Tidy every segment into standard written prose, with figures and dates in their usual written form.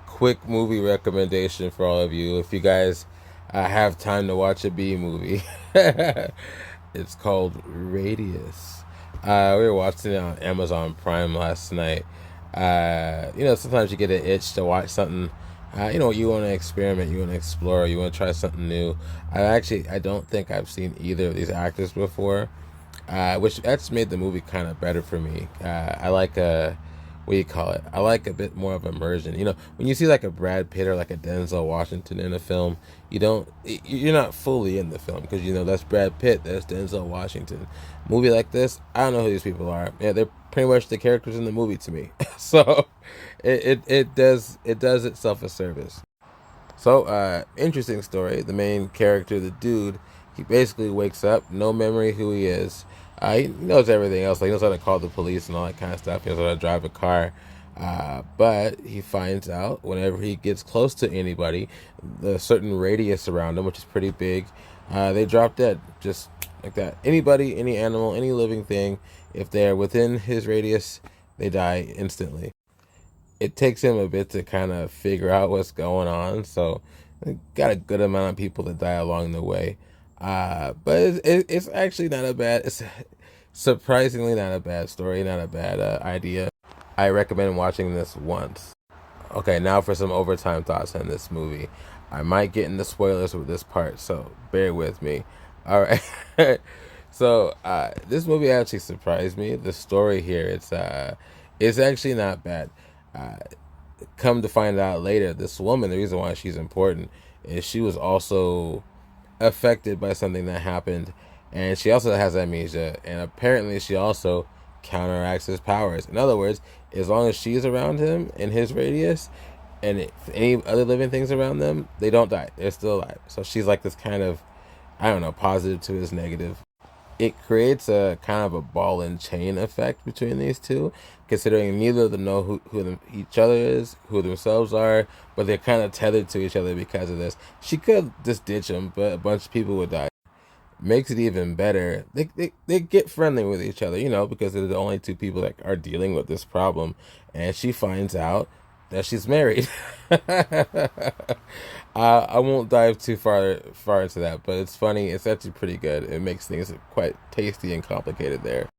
quick movie recommendation for all of you. If you guys have time to watch a B movie, it's called Radius. We were watching it on Amazon Prime last night. Sometimes you get an itch to watch something. You want to experiment, you want to explore, you want to try something new. I don't think I've seen either of these actors before, which that's made the movie kind of better for me. I like what do you call it? I like a bit more of immersion. When you see like a Brad Pitt or like a Denzel Washington in a film, you're not fully in the film because that's Brad Pitt, that's Denzel Washington. Movie like this, I don't know who these people are. Yeah, they're pretty much the characters in the movie to me. So it does itself a service. So, interesting story. The main character, the dude, he basically wakes up, no memory who he is. He knows everything else. Like, he knows how to call the police and all that kind of stuff. He knows how to drive a car. But he finds out whenever he gets close to anybody, the certain radius around him, which is pretty big, they drop dead. Just like that. Anybody, any animal, any living thing, if they're within his radius, they die instantly. It takes him a bit to kind of figure out what's going on. So, got a good amount of people that die along the way. But it's actually not a bad. It's surprisingly not a bad story, not a bad idea. I recommend watching this once. Okay, now for some overtime thoughts on this movie. I might get into spoilers with this part, so bear with me. All right. So this movie actually surprised me. The story here, it's actually not bad. Uh, Come to find out later, this woman, the reason why she's important is she was also affected by something that happened, and she also has amnesia, and apparently she also counteracts his powers. In other words, as long as she's around him in his radius, and any other living things around them, they don't die. They're still alive. So she's like this kind of, I don't know, positive to his negative. It creates a kind of a ball and chain effect between these two, considering neither of them know each other is, who themselves are, but they're kind of tethered to each other because of this. She could just ditch him, but a bunch of people would die. Makes it even better. They get friendly with each other, because they're the only two people that are dealing with this problem. And she finds out that she's married. I won't dive too far into that, but it's funny. It's actually pretty good. It makes things quite tasty and complicated there.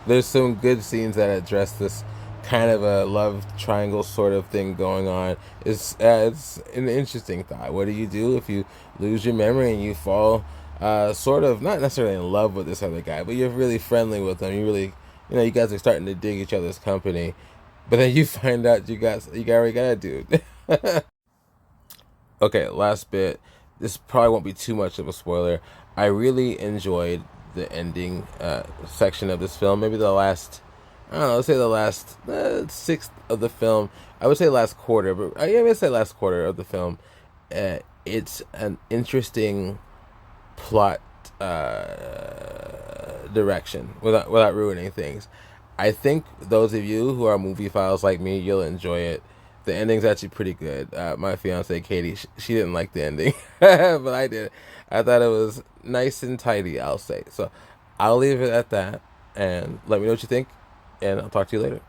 There's some good scenes that address this kind of a love triangle sort of thing going on. It's an interesting thought. What do you do if you lose your memory and you fall sort of not necessarily in love with this other guy, but you're really friendly with him. You really, you guys are starting to dig each other's company, but then you find out you already got a dude. Okay, last bit. This probably won't be too much of a spoiler. I really enjoyed the ending section of this film. Maybe the last, I don't know, let's say the last sixth of the film. I would say last quarter, but I would say last quarter of the film. It's an interesting plot direction without ruining things. I think those of you who are movie files like me, you'll enjoy it. The ending's actually pretty good. My fiance Katie, she didn't like the ending, but I did. I thought it was nice and tidy, I'll say. So I'll leave it at that, and let me know what you think, and I'll talk to you later.